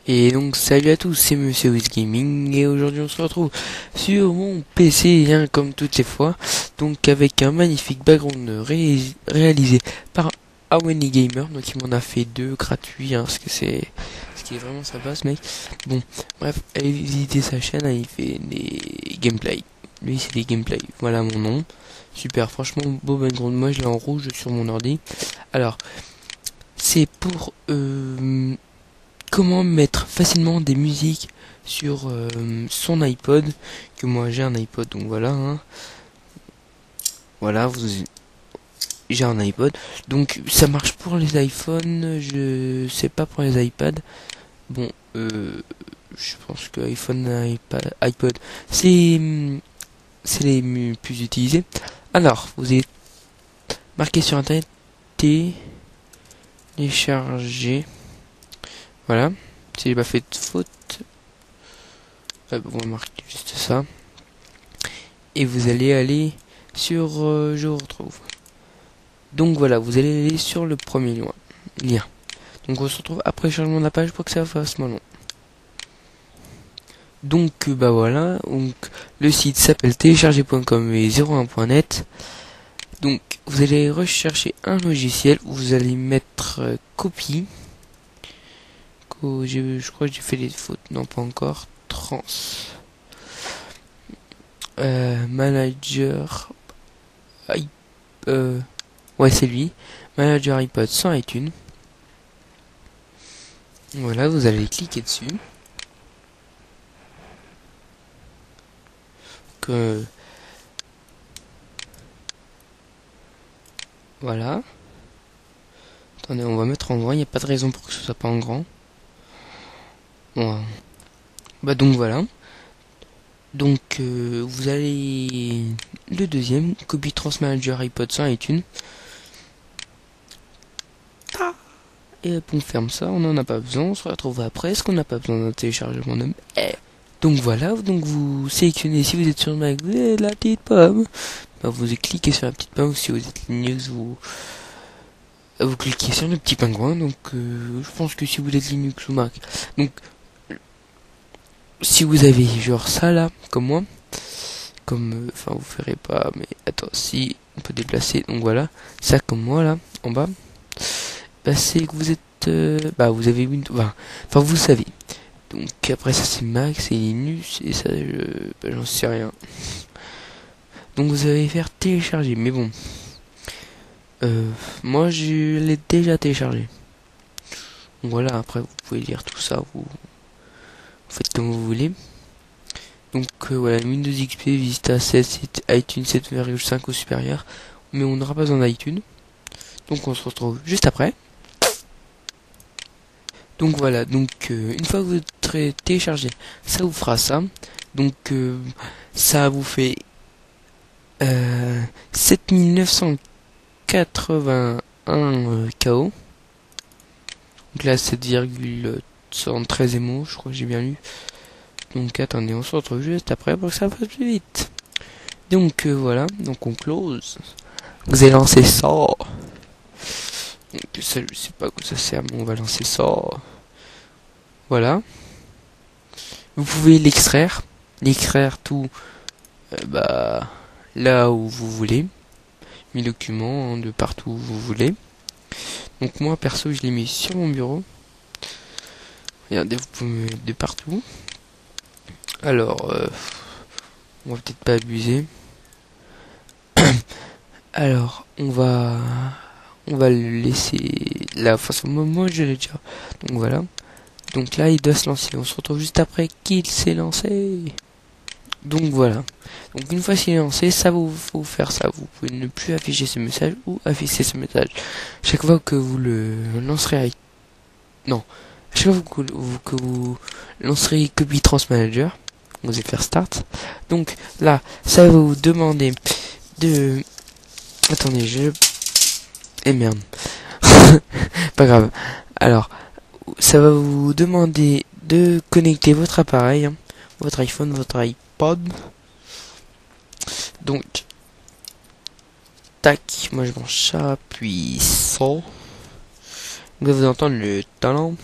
Et donc salut à tous, c'est Monsieur Wiz Gaming et aujourd'hui on se retrouve sur mon PC, hein, comme toutes les fois, donc avec un magnifique background réalisé par Aweni Gamer, donc il m'en a fait deux gratuits, hein, parce que c'est ce qui est vraiment sympa ce mec. Bon, bref, allez visiter sa chaîne, hein, il fait des gameplays. Lui c'est des gameplays, voilà mon nom. Super, franchement beau background, moi je l'ai en rouge sur mon ordi. Alors, c'est pour comment mettre facilement des musiques sur son iPod, que moi j'ai un iPod, donc voilà, hein. Voilà, j'ai un iPod, donc ça marche pour les iPhones, je sais pas pour les iPads. Bon, je pense que iPhone, iPod, c'est les plus utilisés. Alors, vous avez marqué sur internet télécharger. Voilà, si j'ai pas fait de faute, on va marquer juste ça. Et vous allez aller sur je vous retrouve. Donc voilà, vous allez aller sur le premier lien. Donc on se retrouve après le changement de la page pour que ça fasse moins long. Donc bah voilà, donc le site s'appelle télécharger.com et 01.net. Donc vous allez rechercher un logiciel où vous allez mettre copie. Je crois que j'ai fait des fautes, non pas encore. Manager ouais, c'est lui. Manager iPod sans iTunes. Voilà, vous allez cliquer dessus. Voilà. Attendez, on va mettre en grand. Il n'y a pas de raison pour que ce soit pas en grand. Bon. Bah donc voilà. Donc vous allez le deuxième, copie trans manager iPod sans iTunes. Et on ferme ça, on n'en a pas besoin, on se retrouve après, est-ce qu'on n'a pas besoin d'un téléchargement de... Donc voilà, donc vous sélectionnez, si vous êtes sur Mac, vous avez la petite pomme. Bah, vous cliquez sur la petite pomme, si vous êtes Linux, vous cliquez sur le petit pingouin. Donc je pense que si vous êtes Linux ou Mac, donc si vous avez genre ça là, comme moi, comme, enfin vous ferez pas, mais attends, si on peut déplacer, donc voilà, ça comme moi là, en bas, bah c'est que vous êtes, bah vous avez Windows, enfin vous savez. Donc après ça c'est Mac, c'est Linux, et ça j'en sais rien. Donc vous allez faire télécharger, mais bon, moi je l'ai déjà téléchargé. Donc voilà, après vous pouvez lire tout ça, vous faites comme vous voulez. Donc voilà, Windows XP, Vista 7, iTunes 7,5 ou supérieur, mais on n'aura pas besoin d'iTunes. Donc on se retrouve juste après. Donc voilà, donc une fois que vous serez téléchargé, ça vous fera ça. Donc ça vous fait 7981 KO. Donc là 7,73 émo, je crois que j'ai bien lu. Donc attendez, on se retrouve juste après pour que ça fasse plus vite. Donc voilà, donc on close. Vous allez lancer ça. Donc ça, je sais pas quoi ça sert, mais on va lancer ça. Voilà. Vous pouvez l'extraire tout bah là où vous voulez. Mes documents, hein, de partout où vous voulez. Donc moi perso je l'ai mis sur mon bureau. Regardez, vous pouvez me mettre de partout. Alors on va peut-être pas abuser. Alors on va le laisser là. De toute façon moi je l'ai déjà. Donc voilà. Donc là il doit se lancer. On se retrouve juste après qu'il s'est lancé. Donc voilà. Donc une fois qu'il est lancé, ça faut faire ça. Vous pouvez ne plus afficher ce message ou afficher ce message. Chaque fois que vous le lancerez avec... Non. Chaque fois que vous lancerez Copy Trans Manager, vous allez faire Start. Donc là, ça va vous demander de... Attendez, eh merde. Pas grave. Alors, ça va vous demander de connecter votre appareil, hein, votre iPhone, votre iPod. Donc, tac, moi je branche ça, puis ça. Vous allez vous entendre le talent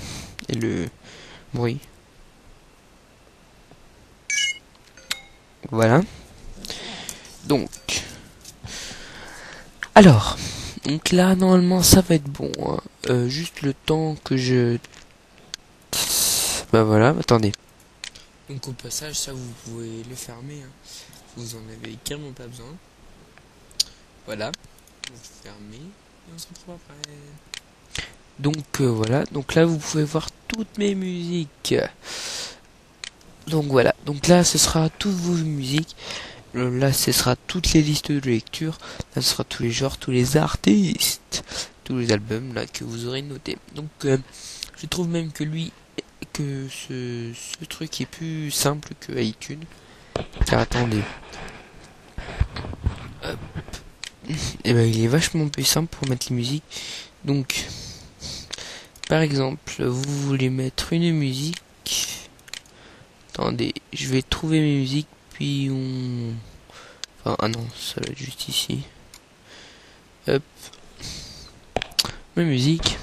et le bruit. Voilà. Donc, alors, donc là normalement ça va être bon. Hein. Juste le temps que je... Bah voilà, attendez. Donc au passage, ça vous pouvez le fermer. Hein. Vous en avez carrément pas besoin. Voilà. Vous fermez et on se retrouve après. Donc voilà. Donc là vous pouvez voir toutes mes musiques. Donc voilà. Donc là ce sera toutes vos musiques. Là ce sera toutes les listes de lecture. Là ce sera tous les genres, tous les artistes, tous les albums là que vous aurez notés. Donc je trouve même que ce truc est plus simple que iTunes. Car attendez. Hop. Et ben il est vachement plus simple pour mettre les musiques. Donc par exemple, vous voulez mettre une musique. Attendez, je vais trouver mes musiques puis on... Enfin, ah non, ça va être juste ici. Hop. Mes musiques.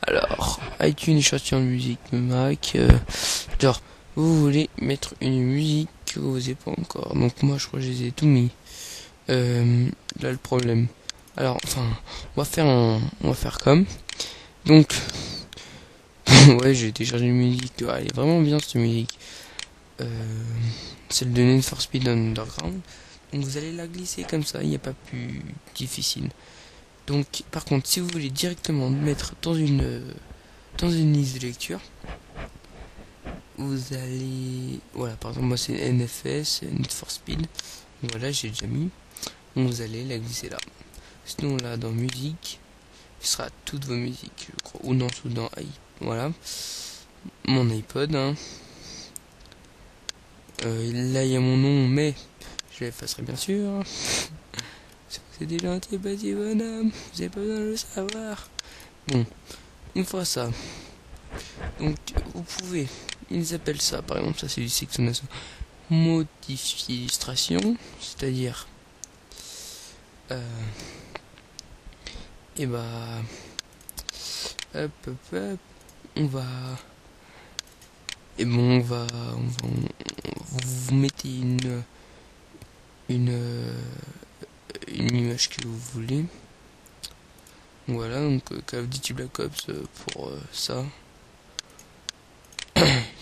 Alors, iTunes, échantillon de musique, Mac. Genre, vous voulez mettre une musique que vous n'avez pas encore. Donc moi, je crois que je les ai tout mis. Là, le problème. Alors, enfin, on va faire comme. Donc, ouais, j'ai téléchargé une musique. Ouais, elle est vraiment bien cette musique. Celle de Need for Speed Underground. Donc vous allez la glisser comme ça, il n'y a pas plus difficile. Donc par contre, si vous voulez directement mettre dans une liste de lecture, vous allez... Voilà, par exemple, moi c'est NFS, Need for Speed. Donc voilà, j'ai déjà mis. Donc vous allez la glisser là. Sinon là, dans musique, ce sera toutes vos musiques, je crois. Ou non, tout dans voilà. Mon iPod, hein. Là il y a mon nom, mais je l'effacerai bien sûr. C'est des gentils petits bonhommes, vous avez pas besoin de le savoir. Bon, une fois ça, donc vous pouvez, ils appellent ça, par exemple, ça c'est du sectionnation, modifier illustration, c'est-à-dire, et bah, hop, on va, et bon, vous mettez une image que vous voulez. Voilà, donc Call of Duty Black Ops pour ça.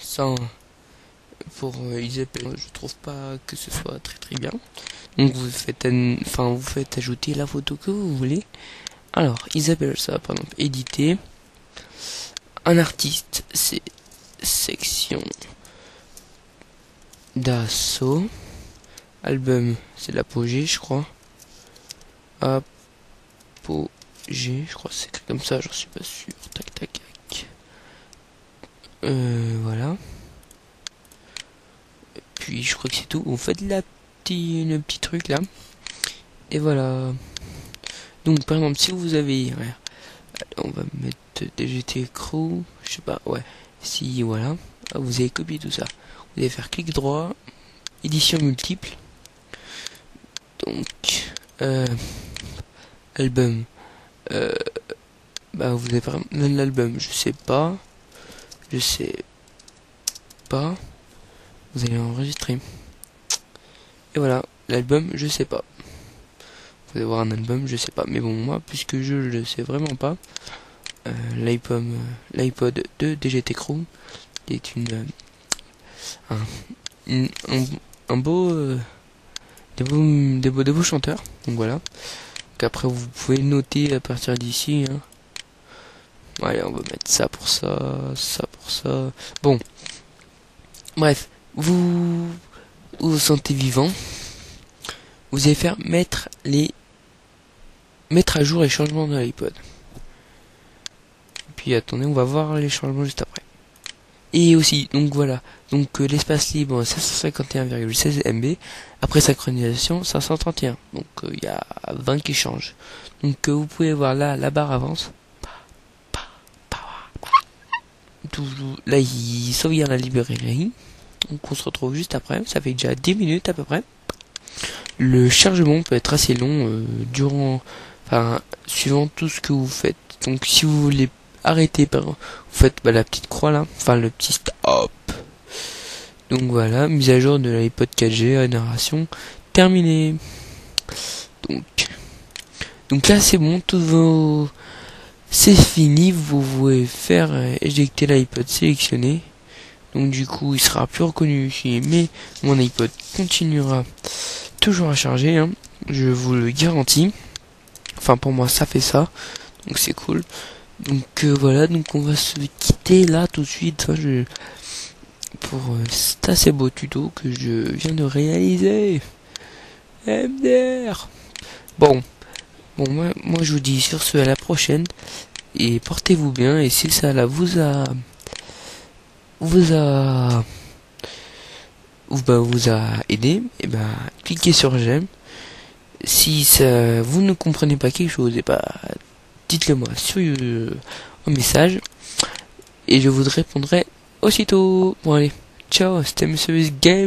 Ça, pour Isabelle, je trouve pas que ce soit très bien. Donc vous faites ajouter la photo que vous voulez. Alors, Isabelle, ça, par exemple, éditer. Un artiste, c'est section d'assaut. Album, c'est l'apogée, je crois. Apogée, je crois que c'est écrit comme ça, j'en suis pas sûr. Tac, tac, tac. Voilà. Et puis, je crois que c'est tout. Vous faites le petit truc là. Et voilà. Donc, par exemple, si vous avez... Ouais, on va mettre DGT Crew. Je sais pas, ouais. Si, voilà. Vous avez copié tout ça. Vous allez faire clic droit. Édition multiple. Donc, album. Bah vous avez par exemple l'album, je sais pas. Vous allez enregistrer. Et voilà, l'album, je sais pas. Vous allez voir un album, je sais pas. Mais bon, moi, puisque je le sais vraiment pas, l'iPod de DGT Crew est un beau, des beaux chanteurs. Donc voilà. Donc après, vous pouvez noter à partir d'ici. Hein. Allez, on va mettre ça pour ça, ça pour ça. Bon. Bref, vous vous sentez vivant. Vous allez faire mettre à jour les changements de l'iPod. Puis attendez, on va voir les changements juste après. Et aussi, donc voilà, donc l'espace libre 551,16 MB, après synchronisation 531, donc il y a 20 qui changent. Donc vous pouvez voir là, la barre avance. Là il sauvegarde la librairie, donc on se retrouve juste après, ça fait déjà 10 minutes à peu près. Le chargement peut être assez long suivant tout ce que vous faites. Donc si vous voulez arrêter par, vous faites la petite croix là, enfin le petit stop. Donc voilà, mise à jour de l'iPod 4G à narration terminée. Donc là c'est bon, c'est fini, vous pouvez faire éjecter l'iPod sélectionné. Donc du coup il sera plus reconnu ici, mais mon iPod continuera toujours à charger, hein, je vous le garantis. Enfin pour moi ça fait ça, donc c'est cool. Donc voilà, donc on va se quitter là tout de suite, pour cet assez beau tuto que je viens de réaliser. MDR. Bon, moi je vous dis sur ce à la prochaine et portez-vous bien, et si ça là vous a aidé, et cliquez sur j'aime. Si ça, vous ne comprenez pas quelque chose, dites-le moi sur un message et je vous répondrai aussitôt. Bon allez, ciao, c'était Monsieur Game.